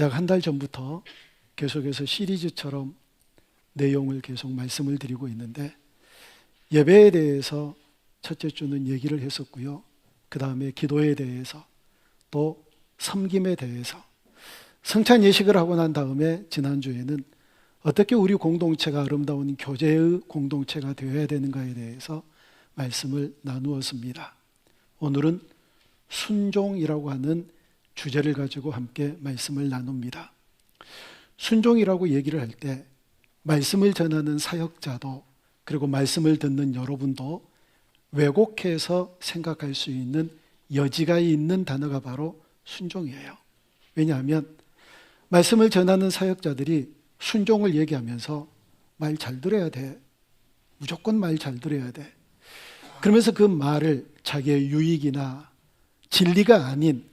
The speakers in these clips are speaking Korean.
약 한 달 전부터 계속해서 시리즈처럼 내용을 계속 말씀을 드리고 있는데, 예배에 대해서 첫째 주는 얘기를 했었고요. 그 다음에 기도에 대해서, 또 섬김에 대해서, 성찬 예식을 하고 난 다음에 지난주에는 어떻게 우리 공동체가 아름다운 교제의 공동체가 되어야 되는가에 대해서 말씀을 나누었습니다. 오늘은 순종이라고 하는 주제를 가지고 함께 말씀을 나눕니다. 순종이라고 얘기를 할 때 말씀을 전하는 사역자도, 그리고 말씀을 듣는 여러분도 왜곡해서 생각할 수 있는 여지가 있는 단어가 바로 순종이에요. 왜냐하면 말씀을 전하는 사역자들이 순종을 얘기하면서 말 잘 들어야 돼, 무조건 말 잘 들어야 돼, 그러면서 그 말을 자기의 유익이나 진리가 아닌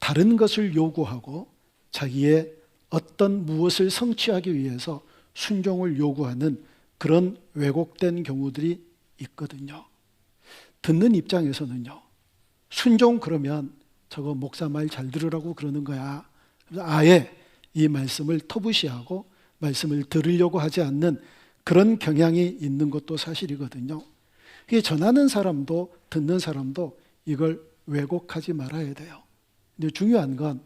다른 것을 요구하고 자기의 어떤 무엇을 성취하기 위해서 순종을 요구하는 그런 왜곡된 경우들이 있거든요. 듣는 입장에서는요, 순종 그러면 저거 목사 말 잘 들으라고 그러는 거야. 그래서 아예 이 말씀을 터부시하고 말씀을 들으려고 하지 않는 그런 경향이 있는 것도 사실이거든요. 이게 전하는 사람도 듣는 사람도 이걸 왜곡하지 말아야 돼요. 근데 중요한 건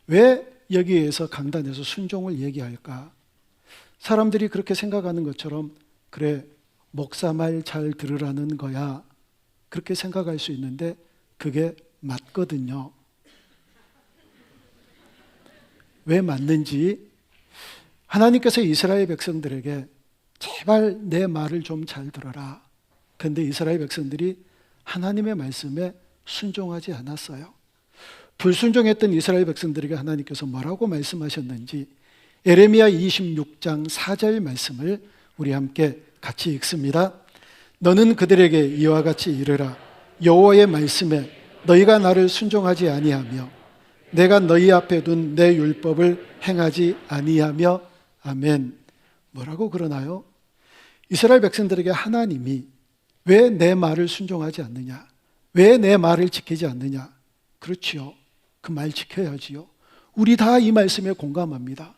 왜 여기에서 강단에서 순종을 얘기할까? 사람들이 그렇게 생각하는 것처럼 그래, 목사 말 잘 들으라는 거야, 그렇게 생각할 수 있는데 그게 맞거든요. 왜 맞는지, 하나님께서 이스라엘 백성들에게 제발 내 말을 좀 잘 들어라. 그런데 이스라엘 백성들이 하나님의 말씀에 순종하지 않았어요. 불순종했던 이스라엘 백성들에게 하나님께서 뭐라고 말씀하셨는지 예레미야 26장 4절 말씀을 우리 함께 같이 읽습니다. 너는 그들에게 이와 같이 이르라. 여호와의 말씀에 너희가 나를 순종하지 아니하며 내가 너희 앞에 둔 내 율법을 행하지 아니하며. 아멘. 뭐라고 그러나요? 이스라엘 백성들에게 하나님이 왜 내 말을 순종하지 않느냐, 왜 내 말을 지키지 않느냐. 그렇지요, 그 말 지켜야지요. 우리 다 이 말씀에 공감합니다.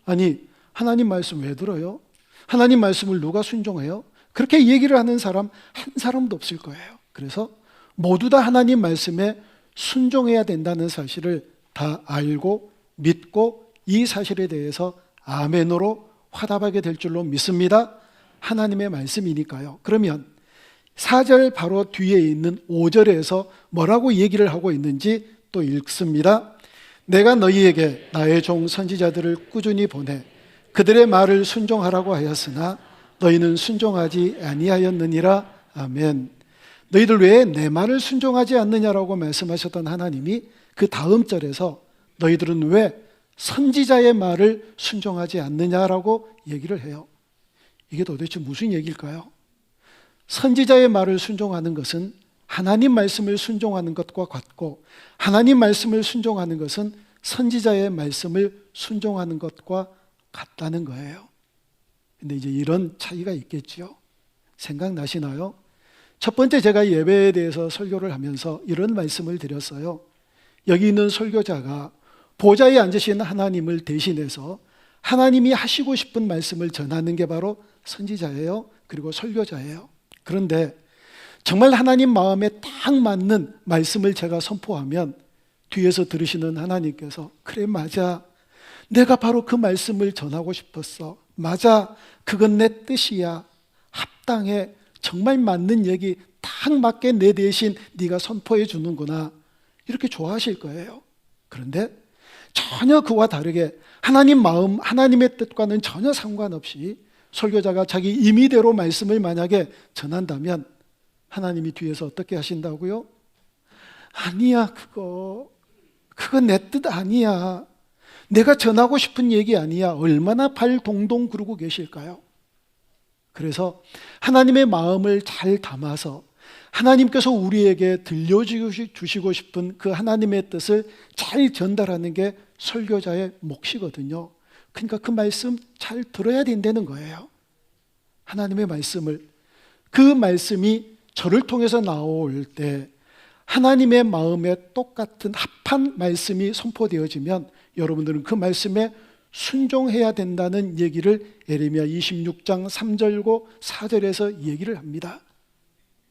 아니, 하나님 말씀 왜 들어요? 하나님 말씀을 누가 순종해요? 그렇게 얘기를 하는 사람 한 사람도 없을 거예요. 그래서 모두 다 하나님 말씀에 순종해야 된다는 사실을 다 알고 믿고 이 사실에 대해서 아멘으로 화답하게 될 줄로 믿습니다. 하나님의 말씀이니까요. 그러면 4절 바로 뒤에 있는 5절에서 뭐라고 얘기를 하고 있는지 또 읽습니다. 내가 너희에게 나의 종 선지자들을 꾸준히 보내 그들의 말을 순종하라고 하였으나 너희는 순종하지 아니하였느니라. 아멘. 너희들 왜 내 말을 순종하지 않느냐라고 말씀하셨던 하나님이 그 다음 절에서 너희들은 왜 선지자의 말을 순종하지 않느냐라고 얘기를 해요. 이게 도대체 무슨 얘기일까요? 선지자의 말을 순종하는 것은 하나님 말씀을 순종하는 것과 같고, 하나님 말씀을 순종하는 것은 선지자의 말씀을 순종하는 것과 같다는 거예요. 근데 이제 이런 차이가 있겠죠. 생각나시나요? 첫 번째, 제가 예배에 대해서 설교를 하면서 이런 말씀을 드렸어요. 여기 있는 설교자가 보좌에 앉으신 하나님을 대신해서 하나님이 하시고 싶은 말씀을 전하는 게 바로 선지자예요. 그리고 설교자예요. 그런데 정말 하나님 마음에 딱 맞는 말씀을 제가 선포하면 뒤에서 들으시는 하나님께서 그래, 맞아, 내가 바로 그 말씀을 전하고 싶었어, 맞아, 그건 내 뜻이야, 합당해, 정말 맞는 얘기 딱 맞게 내 대신 네가 선포해 주는구나, 이렇게 좋아하실 거예요. 그런데 전혀 그와 다르게 하나님 마음, 하나님의 뜻과는 전혀 상관없이 설교자가 자기 임의대로 말씀을 만약에 전한다면 하나님이 뒤에서 어떻게 하신다고요? 아니야, 그거 내 뜻 아니야, 내가 전하고 싶은 얘기 아니야. 얼마나 발 동동 구르고 계실까요? 그래서 하나님의 마음을 잘 담아서 하나님께서 우리에게 들려주시고 싶은 그 하나님의 뜻을 잘 전달하는 게 설교자의 몫이거든요. 그러니까 그 말씀 잘 들어야 된다는 거예요. 하나님의 말씀을, 그 말씀이 저를 통해서 나올 때 하나님의 마음에 똑같은 합한 말씀이 선포되어지면 여러분들은 그 말씀에 순종해야 된다는 얘기를 예레미야 26장 3절고 4절에서 얘기를 합니다.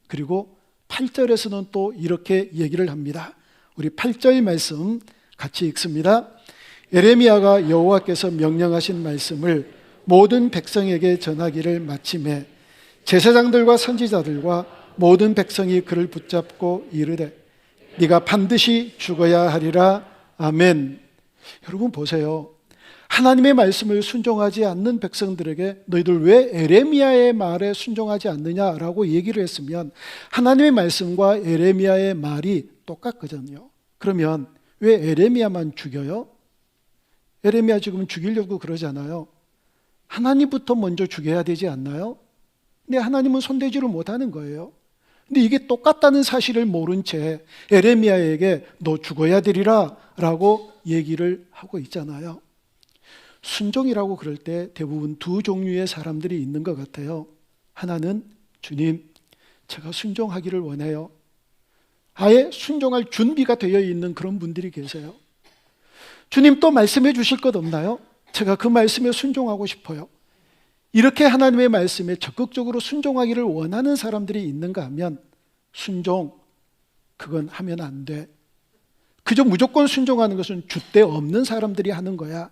그리고 8절에서는 또 이렇게 얘기를 합니다. 우리 8절 말씀 같이 읽습니다. 예레미야가 여호와께서 명령하신 말씀을 모든 백성에게 전하기를 마침에 제사장들과 선지자들과 모든 백성이 그를 붙잡고 이르되 네가 반드시 죽어야 하리라. 아멘. 여러분 보세요. 하나님의 말씀을 순종하지 않는 백성들에게 너희들 왜 예레미야의 말에 순종하지 않느냐라고 얘기를 했으면 하나님의 말씀과 예레미야의 말이 똑같거든요. 그러면 왜 예레미야만 죽여요? 예레미야 지금 죽이려고 그러잖아요. 하나님부터 먼저 죽여야 되지 않나요? 근데 하나님은 손대지를 못하는 거예요. 근데 이게 똑같다는 사실을 모른 채 예레미야에게 너 죽어야 되리라 라고 얘기를 하고 있잖아요. 순종이라고 그럴 때 대부분 두 종류의 사람들이 있는 것 같아요. 하나는 주님, 제가 순종하기를 원해요. 아예 순종할 준비가 되어 있는 그런 분들이 계세요. 주님 또 말씀해 주실 것 없나요? 제가 그 말씀에 순종하고 싶어요. 이렇게 하나님의 말씀에 적극적으로 순종하기를 원하는 사람들이 있는가 하면 순종, 그건 하면 안 돼. 그저 무조건 순종하는 것은 줏대 없는 사람들이 하는 거야.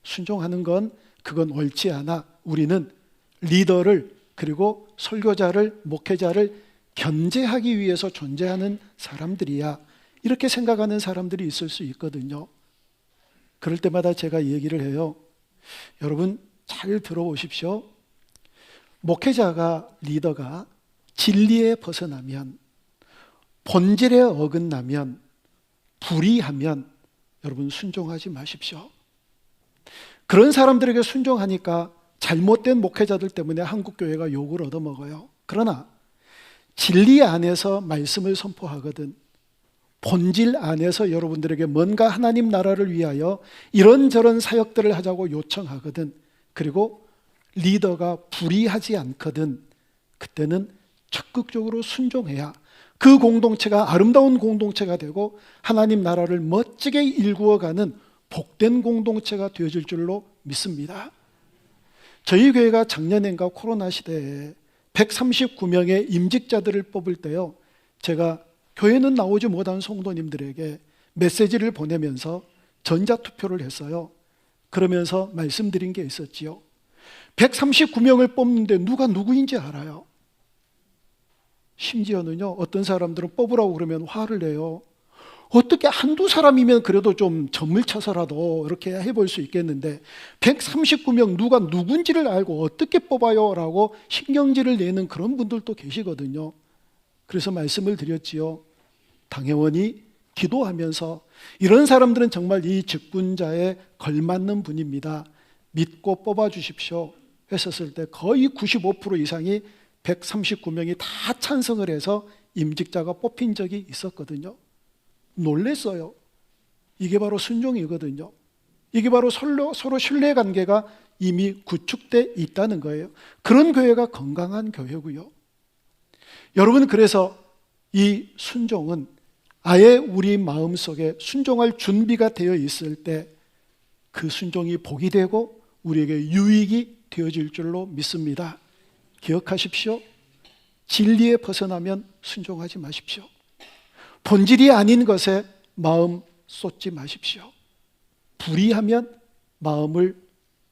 순종하는 건 그건 옳지 않아. 우리는 리더를 그리고 설교자를 목회자를 견제하기 위해서 존재하는 사람들이야. 이렇게 생각하는 사람들이 있을 수 있거든요. 그럴 때마다 제가 얘기를 해요. 여러분 잘 들어오십시오. 목회자가 리더가 진리에 벗어나면 본질에 어긋나면 불의하면 여러분 순종하지 마십시오. 그런 사람들에게 순종하니까 잘못된 목회자들 때문에 한국교회가 욕을 얻어먹어요. 그러나 진리 안에서 말씀을 선포하거든 본질 안에서 여러분들에게 뭔가 하나님 나라를 위하여 이런저런 사역들을 하자고 요청하거든 그리고 리더가 불의하지 않거든 그때는 적극적으로 순종해야 그 공동체가 아름다운 공동체가 되고 하나님 나라를 멋지게 일구어가는 복된 공동체가 되어질 줄로 믿습니다. 저희 교회가 작년인가 코로나 시대에 139명의 임직자들을 뽑을 때요 제가 교회는 나오지 못한 성도님들에게 메시지를 보내면서 전자투표를 했어요. 그러면서 말씀드린 게 있었지요. 139명을 뽑는데 누가 누구인지 알아요. 심지어는요 어떤 사람들은 뽑으라고 그러면 화를 내요. 어떻게 한두 사람이면 그래도 좀 점을 쳐서라도 이렇게 해볼 수 있겠는데 139명 누가 누군지를 알고 어떻게 뽑아요? 라고 신경질을 내는 그런 분들도 계시거든요. 그래서 말씀을 드렸지요. 당회원이 기도하면서 이런 사람들은 정말 이 직분자에 걸맞는 분입니다. 믿고 뽑아주십시오 했었을 때 거의 95% 이상이 139명이 다 찬성을 해서 임직자가 뽑힌 적이 있었거든요. 놀랬어요. 이게 바로 순종이거든요. 이게 바로 서로 신뢰관계가 이미 구축돼 있다는 거예요. 그런 교회가 건강한 교회고요. 여러분 그래서 이 순종은 아예 우리 마음속에 순종할 준비가 되어 있을 때 그 순종이 복이 되고 우리에게 유익이 되어질 줄로 믿습니다. 기억하십시오. 진리에 벗어나면 순종하지 마십시오. 본질이 아닌 것에 마음 쏟지 마십시오. 불의하면 마음을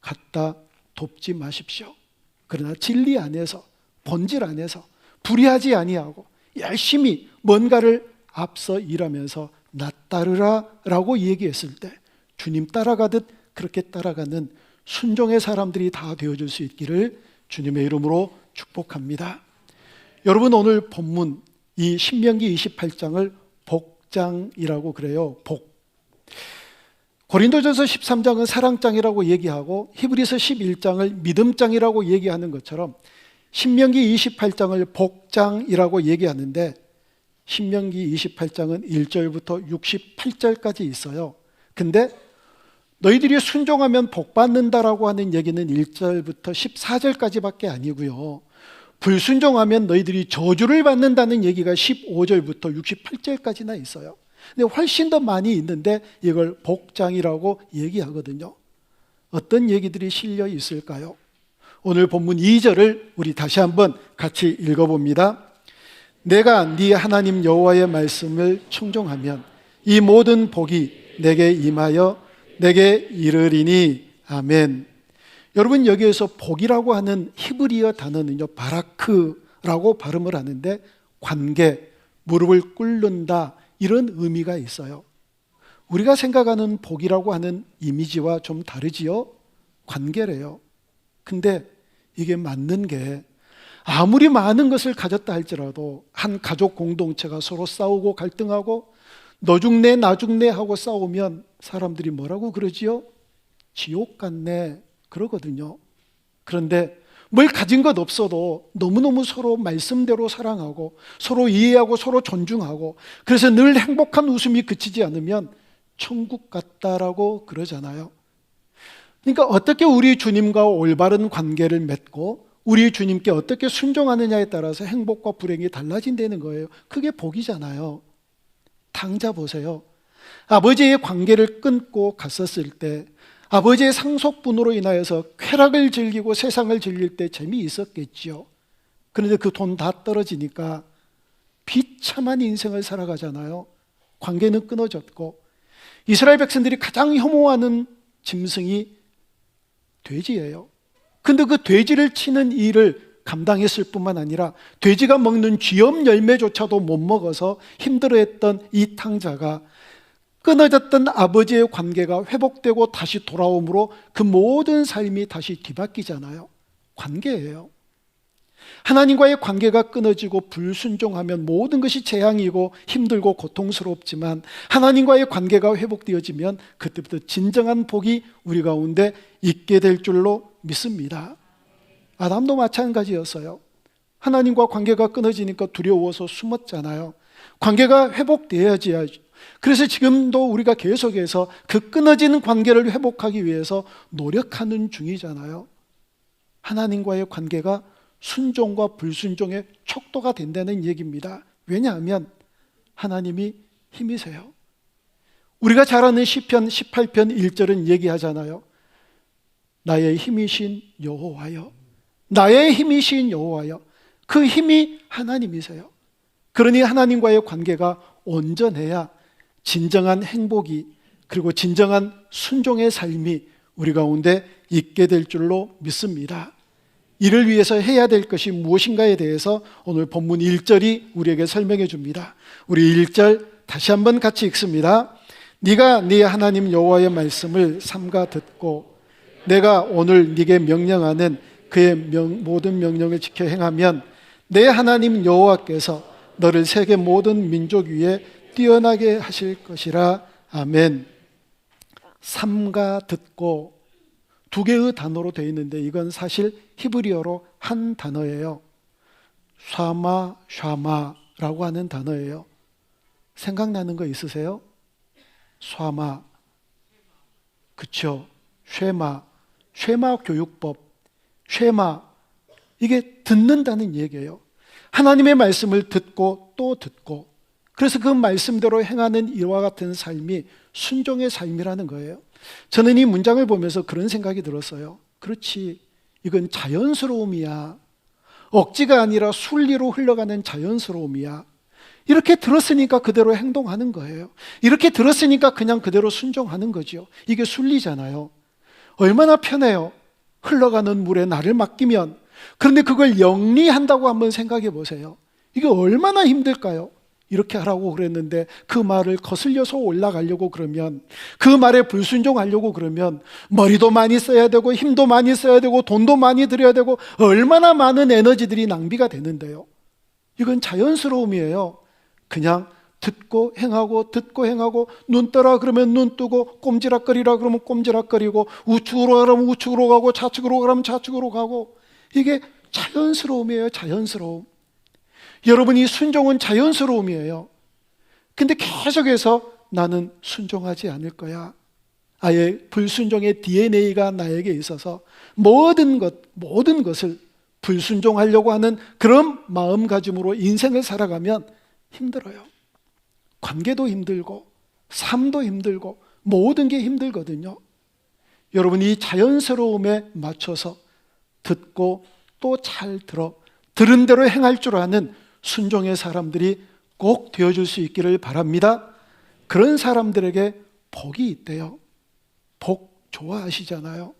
갖다 돕지 마십시오. 그러나 진리 안에서 본질 안에서 불의하지 아니하고 열심히 뭔가를 앞서 일하면서 나 따르라 라고 얘기했을 때 주님 따라가듯 그렇게 따라가는 순종의 사람들이 다 되어줄 수 있기를 주님의 이름으로 축복합니다. 여러분 오늘 본문 이 신명기 28장을 복장이라고 그래요. 복. 고린도전서 13장은 사랑장이라고 얘기하고 히브리서 11장을 믿음장이라고 얘기하는 것처럼 신명기 28장을 복장이라고 얘기하는데 신명기 28장은 1절부터 68절까지 있어요. 근데 너희들이 순종하면 복 받는다라고 하는 얘기는 1절부터 14절까지밖에 아니고요. 불순종하면 너희들이 저주를 받는다는 얘기가 15절부터 68절까지나 있어요. 근데 훨씬 더 많이 있는데 이걸 복장이라고 얘기하거든요. 어떤 얘기들이 실려 있을까요? 오늘 본문 2절을 우리 다시 한번 같이 읽어봅니다. 내가 네 하나님 여호와의 말씀을 청종하면 이 모든 복이 내게 임하여 내게 이르리니. 아멘. 여러분, 여기에서 복이라고 하는 히브리어 단어는요, 바라크라고 발음을 하는데 관계, 무릎을 꿇는다, 이런 의미가 있어요. 우리가 생각하는 복이라고 하는 이미지와 좀 다르지요? 관계래요. 근데 이게 맞는 게 아무리 많은 것을 가졌다 할지라도 한 가족 공동체가 서로 싸우고 갈등하고 너 죽네 나 죽네 하고 싸우면 사람들이 뭐라고 그러지요? 지옥 같네 그러거든요. 그런데 뭘 가진 것 없어도 너무너무 서로 말씀대로 사랑하고 서로 이해하고 서로 존중하고 그래서 늘 행복한 웃음이 그치지 않으면 천국 같다라고 그러잖아요. 그러니까 어떻게 우리 주님과 올바른 관계를 맺고 우리 주님께 어떻게 순종하느냐에 따라서 행복과 불행이 달라진다는 거예요. 그게 복이잖아요. 당자 보세요. 아버지의 관계를 끊고 갔었을 때 아버지의 상속분으로 인하여서 쾌락을 즐기고 세상을 즐길 때 재미있었겠지요. 그런데 그 돈 다 떨어지니까 비참한 인생을 살아가잖아요. 관계는 끊어졌고 이스라엘 백성들이 가장 혐오하는 짐승이 돼지예요. 근데 그 돼지를 치는 일을 감당했을 뿐만 아니라 돼지가 먹는 쥐염 열매조차도 못 먹어서 힘들어했던 이 탕자가 끊어졌던 아버지의 관계가 회복되고 다시 돌아옴으로 그 모든 삶이 다시 뒤바뀌잖아요. 관계예요. 하나님과의 관계가 끊어지고 불순종하면 모든 것이 재앙이고 힘들고 고통스럽지만 하나님과의 관계가 회복되어지면 그때부터 진정한 복이 우리 가운데 있게 될 줄로 믿습니다. 아담도 마찬가지였어요. 하나님과 관계가 끊어지니까 두려워서 숨었잖아요. 관계가 회복되어야지. 그래서 지금도 우리가 계속해서 그 끊어지는 관계를 회복하기 위해서 노력하는 중이잖아요. 하나님과의 관계가 순종과 불순종의 척도가 된다는 얘기입니다. 왜냐하면 하나님이 힘이세요. 우리가 잘 아는 시편 18편 1절은 얘기하잖아요. 나의 힘이신 여호와여, 나의 힘이신 여호와여. 그 힘이 하나님이세요. 그러니 하나님과의 관계가 온전해야 진정한 행복이 그리고 진정한 순종의 삶이 우리 가운데 있게 될 줄로 믿습니다. 이를 위해서 해야 될 것이 무엇인가에 대해서 오늘 본문 1절이 우리에게 설명해 줍니다. 우리 1절 다시 한번 같이 읽습니다. 네가 네 하나님 여호와의 말씀을 삼가 듣고 내가 오늘 네게 명령하는 그의 모든 명령을 지켜 행하면 내 하나님 여호와께서 너를 세계 모든 민족 위에 뛰어나게 하실 것이라. 아멘. 삼가 듣고 두 개의 단어로 되어 있는데 이건 사실 히브리어로 한 단어예요. 샤마라고 하는 단어예요. 생각나는 거 있으세요? 샤마, 그쵸? 쉐마 교육법, 쉐마, 이게 듣는다는 얘기예요. 하나님의 말씀을 듣고 또 듣고 그래서 그 말씀대로 행하는 이와 같은 삶이 순종의 삶이라는 거예요. 저는 이 문장을 보면서 그런 생각이 들었어요. 그렇지, 이건 자연스러움이야. 억지가 아니라 순리로 흘러가는 자연스러움이야. 이렇게 들었으니까 그대로 행동하는 거예요. 이렇게 들었으니까 그냥 그대로 순종하는 거죠. 이게 순리잖아요. 얼마나 편해요. 흘러가는 물에 나를 맡기면. 그런데 그걸 영리한다고 한번 생각해 보세요. 이게 얼마나 힘들까요? 이렇게 하라고 그랬는데 그 말을 거슬려서 올라가려고 그러면, 그 말에 불순종하려고 그러면 머리도 많이 써야 되고 힘도 많이 써야 되고 돈도 많이 들여야 되고 얼마나 많은 에너지들이 낭비가 되는데요. 이건 자연스러움이에요. 그냥 듣고 행하고 듣고 행하고, 눈 떠라 그러면 눈 뜨고, 꼼지락거리라 그러면 꼼지락거리고, 우측으로 가라면 우측으로 가고 좌측으로 가라면 좌측으로 가고, 이게 자연스러움이에요. 자연스러움. 여러분이 순종은 자연스러움이에요. 근데 계속해서 나는 순종하지 않을 거야. 아예 불순종의 DNA가 나에게 있어서 모든 것을 불순종하려고 하는 그런 마음가짐으로 인생을 살아가면 힘들어요. 관계도 힘들고 삶도 힘들고 모든 게 힘들거든요. 여러분, 이 자연스러움에 맞춰서 듣고 또 잘 들은 대로 행할 줄 아는 순종의 사람들이 꼭 되어줄 수 있기를 바랍니다. 그런 사람들에게 복이 있대요. 복 좋아하시잖아요.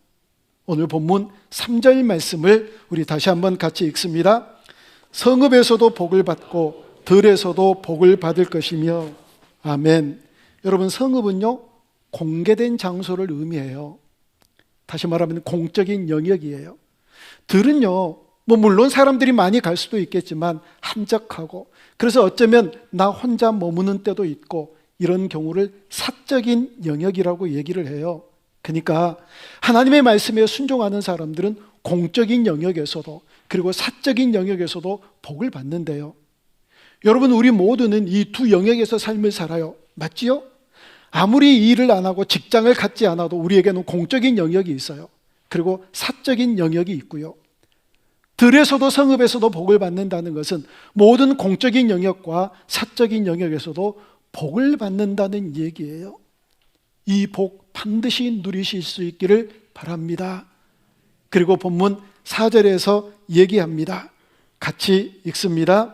오늘 본문 3절 말씀을 우리 다시 한번 같이 읽습니다. 성읍에서도 복을 받고 들에서도 복을 받을 것이며. 아멘. 여러분, 성읍은요, 공개된 장소를 의미해요. 다시 말하면 공적인 영역이에요. 들은요, 물론 사람들이 많이 갈 수도 있겠지만 한적하고, 그래서 어쩌면 나 혼자 머무는 때도 있고, 이런 경우를 사적인 영역이라고 얘기를 해요. 그러니까 하나님의 말씀에 순종하는 사람들은 공적인 영역에서도 그리고 사적인 영역에서도 복을 받는데요. 여러분, 우리 모두는 이 두 영역에서 삶을 살아요. 맞지요? 아무리 일을 안 하고 직장을 갖지 않아도 우리에게는 공적인 영역이 있어요. 그리고 사적인 영역이 있고요. 들에서도 성읍에서도 복을 받는다는 것은 모든 공적인 영역과 사적인 영역에서도 복을 받는다는 얘기예요. 이 복 반드시 누리실 수 있기를 바랍니다. 그리고 본문 4절에서 얘기합니다. 같이 읽습니다.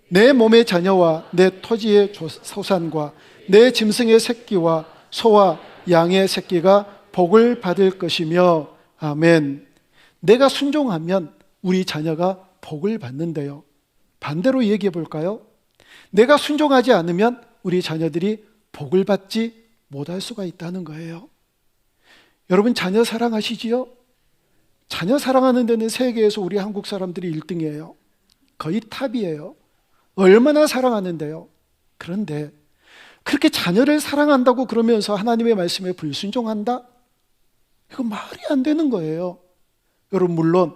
내 몸의 자녀와 내 토지의 소산과 내 짐승의 새끼와 소와 양의 새끼가 복을 받을 것이며. 아멘. 내가 순종하면 우리 자녀가 복을 받는데요. 반대로 얘기해 볼까요? 내가 순종하지 않으면 우리 자녀들이 복을 받지 못할 수가 있다는 거예요. 여러분, 자녀 사랑하시지요? 자녀 사랑하는 데는 세계에서 우리 한국 사람들이 1등이에요. 거의 탑이에요. 얼마나 사랑하는데요. 그런데 그렇게 자녀를 사랑한다고 그러면서 하나님의 말씀에 불순종한다? 이거 말이 안 되는 거예요. 여러분, 물론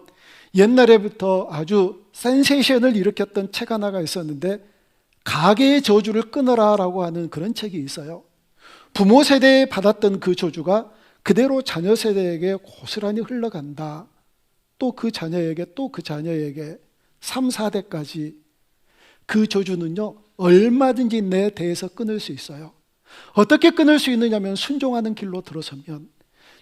옛날에부터 아주 센세이션을 일으켰던 책 하나가 있었는데, 가계의 저주를 끊어라 라고 하는 그런 책이 있어요. 부모 세대에 받았던 그 저주가 그대로 자녀 세대에게 고스란히 흘러간다. 또 그 자녀에게, 또 그 자녀에게 3, 4대까지. 그 저주는요, 얼마든지 내 대에서 끊을 수 있어요. 어떻게 끊을 수 있느냐면 순종하는 길로 들어서면,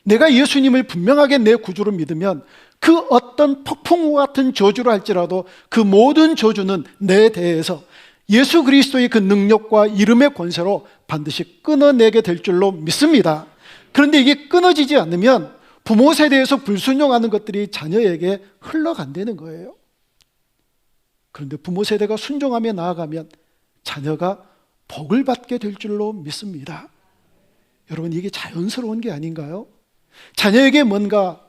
내가 예수님을 분명하게 내 구주로 믿으면 그 어떤 폭풍과 같은 저주를 할지라도 그 모든 저주는 내 대에서 예수 그리스도의 그 능력과 이름의 권세로 반드시 끊어내게 될 줄로 믿습니다. 그런데 이게 끊어지지 않으면 부모 세대에서 불순종하는 것들이 자녀에게 흘러간다는 거예요. 그런데 부모 세대가 순종하며 나아가면 자녀가 복을 받게 될 줄로 믿습니다. 여러분, 이게 자연스러운 게 아닌가요? 자녀에게 뭔가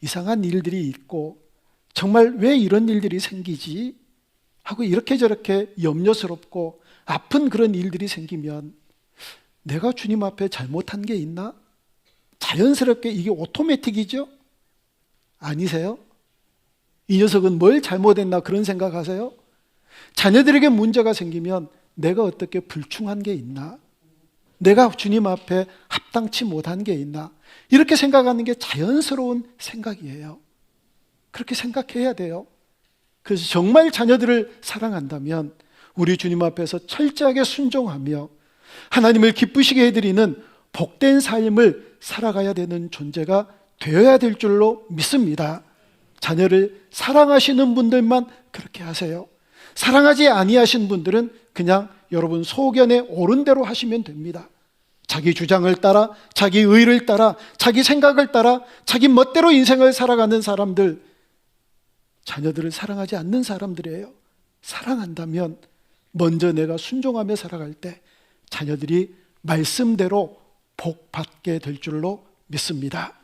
이상한 일들이 있고, 정말 왜 이런 일들이 생기지? 하고 이렇게 저렇게 염려스럽고 아픈 그런 일들이 생기면 내가 주님 앞에 잘못한 게 있나? 자연스럽게 이게 오토매틱이죠? 아니세요? 이 녀석은 뭘 잘못했나 그런 생각하세요? 자녀들에게 문제가 생기면 내가 어떻게 불충한 게 있나? 내가 주님 앞에 합당치 못한 게 있나? 이렇게 생각하는 게 자연스러운 생각이에요. 그렇게 생각해야 돼요. 그래서 정말 자녀들을 사랑한다면 우리 주님 앞에서 철저하게 순종하며 하나님을 기쁘시게 해드리는 복된 삶을 살아가야 되는 존재가 되어야 될 줄로 믿습니다. 자녀를 사랑하시는 분들만 그렇게 하세요. 사랑하지 아니하신 분들은 그냥 여러분 소견에 옳은 대로 하시면 됩니다. 자기 주장을 따라, 자기 의를 따라, 자기 생각을 따라 자기 멋대로 인생을 살아가는 사람들, 자녀들을 사랑하지 않는 사람들이에요. 사랑한다면 먼저 내가 순종하며 살아갈 때 자녀들이 말씀대로 복 받게 될 줄로 믿습니다.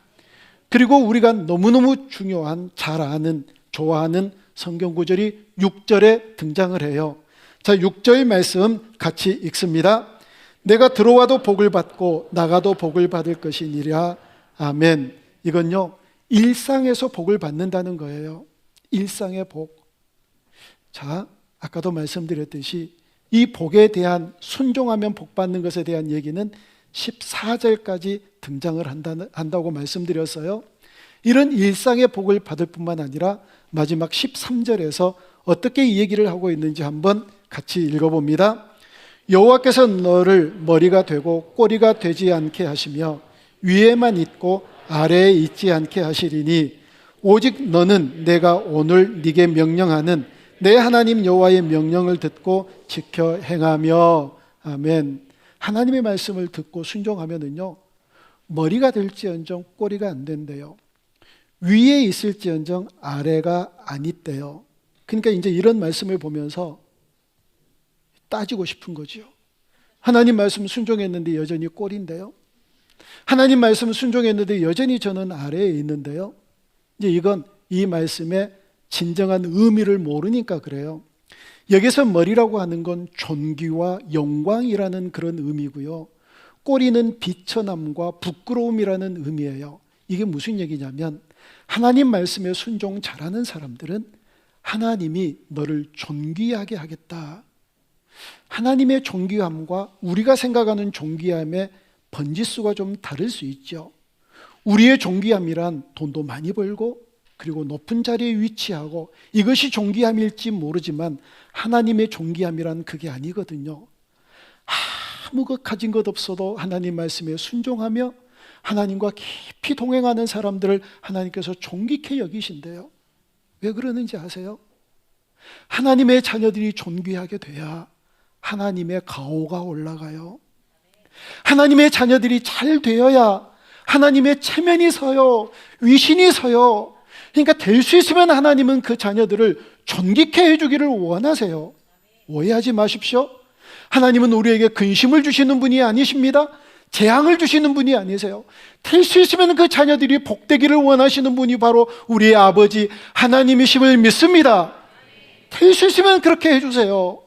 그리고 우리가 너무너무 중요한, 잘 아는, 좋아하는 성경 구절이 6절에 등장을 해요. 자, 6절 말씀 같이 읽습니다. 내가 들어와도 복을 받고 나가도 복을 받을 것이니라. 아멘. 이건요, 일상에서 복을 받는다는 거예요. 일상의 복. 자, 아까도 말씀드렸듯이 이 복에 대한, 순종하면 복 받는 것에 대한 얘기는 14절까지 등장을 한다고 말씀드렸어요. 이런 일상의 복을 받을 뿐만 아니라 마지막 13절에서 어떻게 이 얘기를 하고 있는지 한번 같이 읽어봅니다. 여호와께서 너를 머리가 되고 꼬리가 되지 않게 하시며 위에만 있고 아래에 있지 않게 하시리니 오직 너는 내가 오늘 네게 명령하는 내 하나님 여호와의 명령을 듣고 지켜 행하며. 아멘. 하나님의 말씀을 듣고 순종하면은요, 머리가 될지언정 꼬리가 안 된대요. 위에 있을지언정 아래가 안 있대요. 그러니까 이제 이런 말씀을 보면서 따지고 싶은 거죠. 하나님 말씀 순종했는데 여전히 꼬리인데요. 하나님 말씀 순종했는데 여전히 저는 아래에 있는데요. 이제 이건 이 말씀의 진정한 의미를 모르니까 그래요. 여기서 머리라고 하는 건 존귀와 영광이라는 그런 의미고요. 꼬리는 비천함과 부끄러움이라는 의미예요. 이게 무슨 얘기냐면 하나님 말씀에 순종 잘하는 사람들은 하나님이 너를 존귀하게 하겠다. 하나님의 존귀함과 우리가 생각하는 존귀함의 번지수가 좀 다를 수 있죠. 우리의 존귀함이란 돈도 많이 벌고 그리고 높은 자리에 위치하고 이것이 존귀함일지 모르지만 하나님의 존귀함이란 그게 아니거든요. 아무 것 가진 것 없어도 하나님 말씀에 순종하며 하나님과 깊이 동행하는 사람들을 하나님께서 존귀케 여기신대요. 왜 그러는지 아세요? 하나님의 자녀들이 존귀하게 돼야 하나님의 가오가 올라가요. 하나님의 자녀들이 잘 되어야 하나님의 체면이 서요, 위신이 서요. 그러니까 될 수 있으면 하나님은 그 자녀들을 존귀케 해주기를 원하세요. 오해하지 마십시오. 하나님은 우리에게 근심을 주시는 분이 아니십니다. 재앙을 주시는 분이 아니세요. 될 수 있으면 그 자녀들이 복되기를 원하시는 분이 바로 우리의 아버지 하나님이심을 믿습니다. 될 수 있으면 그렇게 해주세요.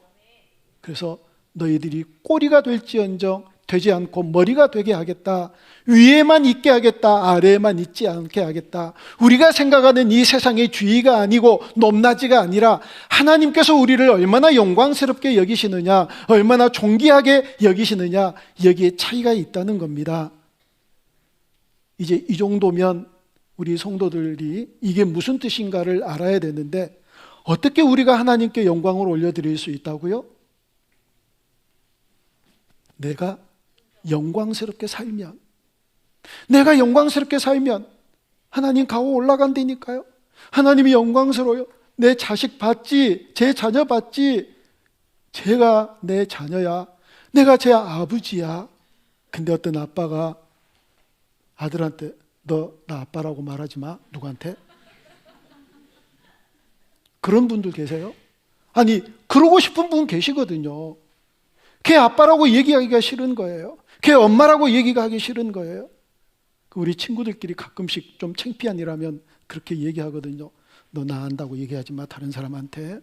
그래서 너희들이 꼬리가 될지언정 되지 않고 머리가 되게 하겠다. 위에만 있게 하겠다. 아래에만 있지 않게 하겠다. 우리가 생각하는 이 세상의 주의가 아니고 높낮이가 아니라 하나님께서 우리를 얼마나 영광스럽게 여기시느냐, 얼마나 존귀하게 여기시느냐, 여기에 차이가 있다는 겁니다. 이제 이 정도면 우리 성도들이 이게 무슨 뜻인가를 알아야 되는데 어떻게 우리가 하나님께 영광을 올려드릴 수 있다고요? 내가 영광스럽게 살면, 내가 영광스럽게 살면 하나님 가오 올라간다니까요. 하나님이 영광스러워요. 내 자식 봤지? 제 자녀 봤지? 제가 내 자녀야. 내가 제 아버지야. 근데 어떤 아빠가 아들한테 너 나 아빠라고 말하지 마. 누구한테? 그런 분들 계세요? 아니, 그러고 싶은 분 계시거든요. 걔 아빠라고 얘기하기가 싫은 거예요. 걔 엄마라고 얘기가 하기 싫은 거예요. 우리 친구들끼리 가끔씩 좀 창피한 일하면 그렇게 얘기하거든요. 너 나 안다고 얘기하지 마, 다른 사람한테.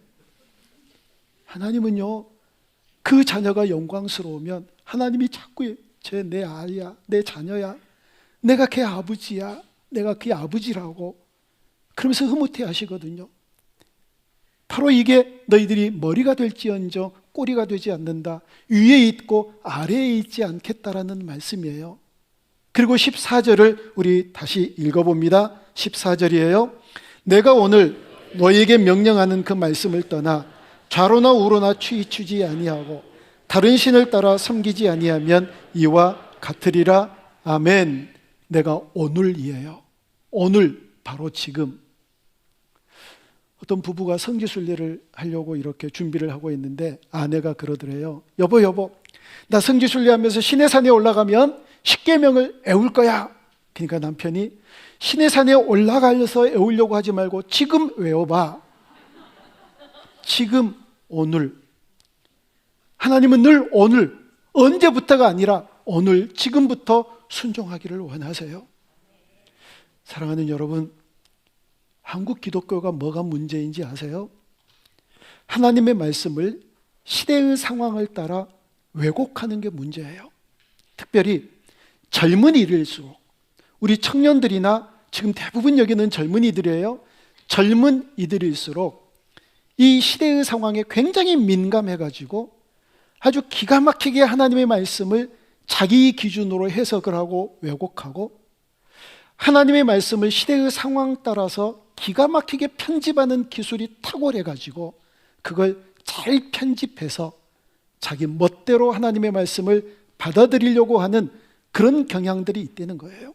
하나님은요, 그 자녀가 영광스러우면 하나님이 자꾸 쟤 내 아이야, 내 자녀야, 내가 걔 아버지야, 내가 걔 아버지라고 그러면서 흐뭇해 하시거든요. 바로 이게 너희들이 머리가 될지언정 꼬리가 되지 않는다. 위에 있고 아래에 있지 않겠다라는 말씀이에요. 그리고 14절을 우리 다시 읽어봅니다. 14절이에요. 내가 오늘 너희에게 명령하는 그 말씀을 떠나 좌로나 우로나 취치지 아니하고 다른 신을 따라 섬기지 아니하면 이와 같으리라. 아멘. 내가 오늘이에요. 오늘, 바로 지금. 어떤 부부가 성지순례를 하려고 이렇게 준비를 하고 있는데 아내가 그러더래요. 여보, 나 성지순례하면서 시내산에 올라가면 십계명을 애울 거야. 그러니까 남편이 시내산에 올라가서 애우려고 하지 말고 지금 외워봐. 지금, 오늘. 하나님은 늘 오늘, 언제부터가 아니라 오늘, 지금부터 순종하기를 원하세요. 사랑하는 여러분, 한국 기독교가 뭐가 문제인지 아세요? 하나님의 말씀을 시대의 상황을 따라 왜곡하는 게 문제예요. 특별히 젊은이들일수록, 우리 청년들이나 지금 대부분 여기는 젊은이들이에요. 젊은이들일수록 이 시대의 상황에 굉장히 민감해가지고 아주 기가 막히게 하나님의 말씀을 자기 기준으로 해석을 하고 왜곡하고 하나님의 말씀을 시대의 상황 따라서 기가 막히게 편집하는 기술이 탁월해가지고 그걸 잘 편집해서 자기 멋대로 하나님의 말씀을 받아들이려고 하는 그런 경향들이 있다는 거예요.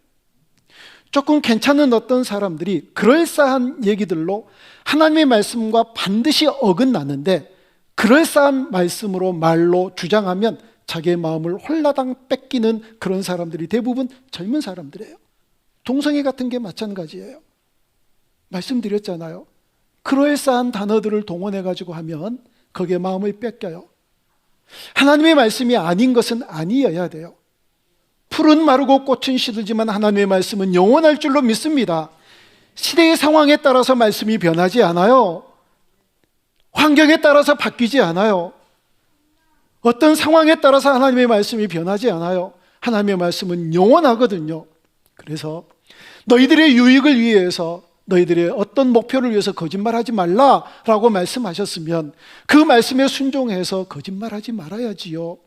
조금 괜찮은 어떤 사람들이 그럴싸한 얘기들로 하나님의 말씀과 반드시 어긋나는데 그럴싸한 말씀으로 말로 주장하면 자기의 마음을 홀라당 뺏기는 그런 사람들이 대부분 젊은 사람들이에요. 동성애 같은 게 마찬가지예요. 말씀드렸잖아요. 그럴싸한 단어들을 동원해가지고 하면 거기에 마음을 뺏겨요. 하나님의 말씀이 아닌 것은 아니어야 돼요. 풀은 마르고 꽃은 시들지만 하나님의 말씀은 영원할 줄로 믿습니다. 시대의 상황에 따라서 말씀이 변하지 않아요. 환경에 따라서 바뀌지 않아요. 어떤 상황에 따라서 하나님의 말씀이 변하지 않아요. 하나님의 말씀은 영원하거든요. 그래서 너희들의 유익을 위해서, 너희들의 어떤 목표를 위해서 거짓말하지 말라라고 말씀하셨으면 그 말씀에 순종해서 거짓말하지 말아야지요.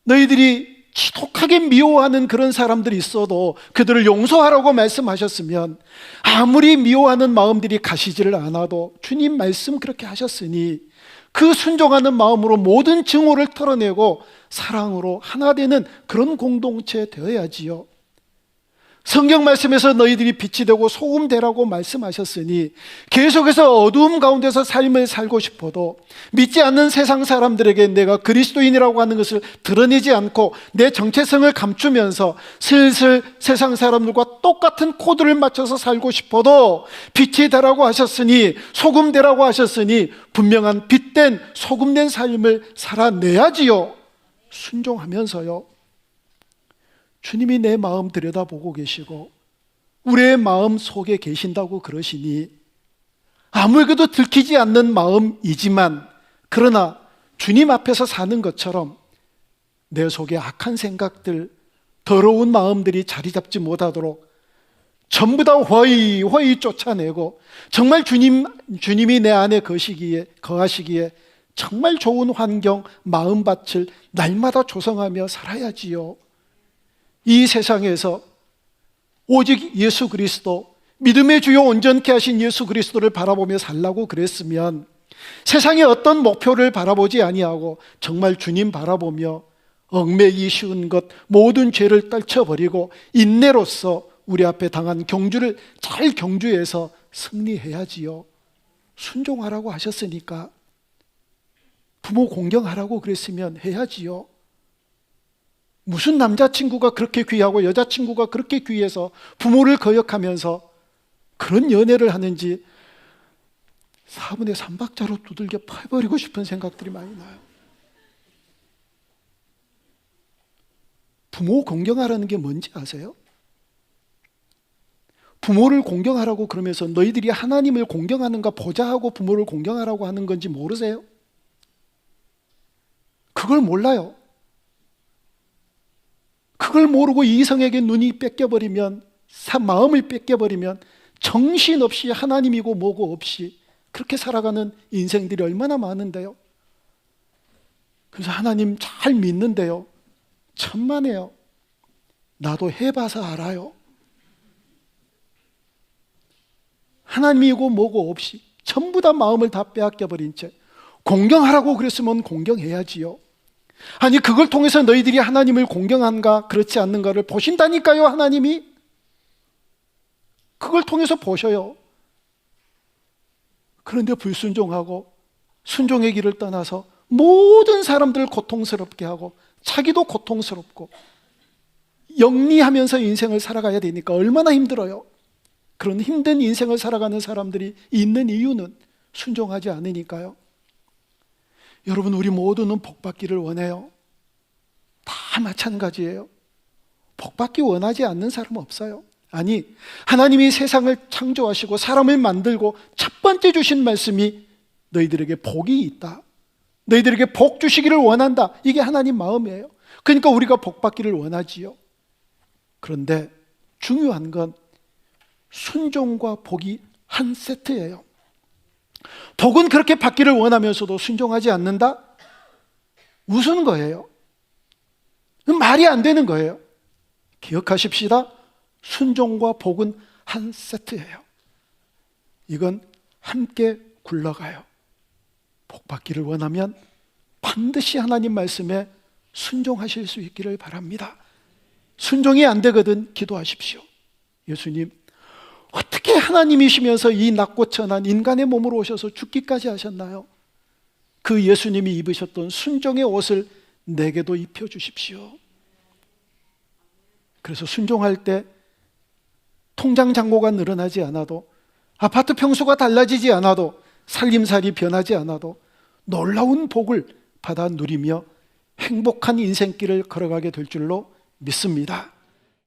너희들이 지독하게 미워하는 그런 사람들이 있어도 그들을 용서하라고 말씀하셨으면 아무리 미워하는 마음들이 가시지를 않아도 주님 말씀 그렇게 하셨으니 그 순종하는 마음으로 모든 증오를 털어내고 사랑으로 하나 되는 그런 공동체 되어야지요. 성경 말씀에서 너희들이 빛이 되고 소금 되라고 말씀하셨으니 계속해서 어두움 가운데서 삶을 살고 싶어도 믿지 않는 세상 사람들에게 내가 그리스도인이라고 하는 것을 드러내지 않고 내 정체성을 감추면서 슬슬 세상 사람들과 똑같은 코드를 맞춰서 살고 싶어도 빛이 되라고 하셨으니 소금 되라고 하셨으니 분명한 빛된 소금된 삶을 살아내야지요. 순종하면서요. 주님이 내 마음 들여다보고 계시고 우리의 마음 속에 계신다고 그러시니 아무에게도 들키지 않는 마음이지만 그러나 주님 앞에서 사는 것처럼 내 속에 악한 생각들, 더러운 마음들이 자리 잡지 못하도록 전부 다 허이 쫓아내고 정말 주님이 내 안에 거하시기에 정말 좋은 환경, 마음밭을 날마다 조성하며 살아야지요. 이 세상에서 오직 예수 그리스도, 믿음의 주요 온전케 하신 예수 그리스도를 바라보며 살라고 그랬으면 세상의 어떤 목표를 바라보지 아니하고 정말 주님 바라보며 얽매이기 쉬운 것 모든 죄를 떨쳐버리고 인내로서 우리 앞에 당한 경주를 잘 경주해서 승리해야지요. 순종하라고 하셨으니까 부모 공경하라고 그랬으면 해야지요. 무슨 남자친구가 그렇게 귀하고 여자친구가 그렇게 귀해서 부모를 거역하면서 그런 연애를 하는지 4분의 3박자로 두들겨 패버리고 싶은 생각들이 많이 나요. 부모 공경하라는 게 뭔지 아세요? 부모를 공경하라고 그러면서 너희들이 하나님을 공경하는가 보자 하고 부모를 공경하라고 하는 건지 모르세요? 그걸 몰라요. 그걸 모르고 이성에게 눈이 뺏겨버리면, 마음을 뺏겨버리면 정신없이 하나님이고 뭐고 없이 그렇게 살아가는 인생들이 얼마나 많은데요. 그래서 하나님 잘 믿는데요, 천만에요. 나도 해봐서 알아요. 하나님이고 뭐고 없이 전부 다 마음을 다 빼앗겨버린 채 공경하라고 그랬으면 공경해야지요. 아니 그걸 통해서 너희들이 하나님을 공경한가 그렇지 않는가를 보신다니까요. 하나님이 그걸 통해서 보셔요. 그런데 불순종하고 순종의 길을 떠나서 모든 사람들을 고통스럽게 하고 자기도 고통스럽고 영리하면서 인생을 살아가야 되니까 얼마나 힘들어요. 그런 힘든 인생을 살아가는 사람들이 있는 이유는 순종하지 않으니까요. 여러분, 우리 모두는 복받기를 원해요. 다 마찬가지예요. 복받기 원하지 않는 사람은 없어요. 아니, 하나님이 세상을 창조하시고 사람을 만들고 첫 번째 주신 말씀이 너희들에게 복이 있다, 너희들에게 복 주시기를 원한다, 이게 하나님 마음이에요. 그러니까 우리가 복받기를 원하지요. 그런데 중요한 건 순종과 복이 한 세트예요. 복은 그렇게 받기를 원하면서도 순종하지 않는다? 우스는 거예요. 말이 안 되는 거예요. 기억하십시다. 순종과 복은 한 세트예요. 이건 함께 굴러가요. 복 받기를 원하면 반드시 하나님 말씀에 순종하실 수 있기를 바랍니다. 순종이 안 되거든 기도하십시오. 예수님, 어떻게 하나님이시면서 이 낮고 천한 인간의 몸으로 오셔서 죽기까지 하셨나요? 그 예수님이 입으셨던 순종의 옷을 내게도 입혀주십시오. 그래서 순종할 때 통장 잔고가 늘어나지 않아도, 아파트 평수가 달라지지 않아도, 살림살이 변하지 않아도 놀라운 복을 받아 누리며 행복한 인생길을 걸어가게 될 줄로 믿습니다.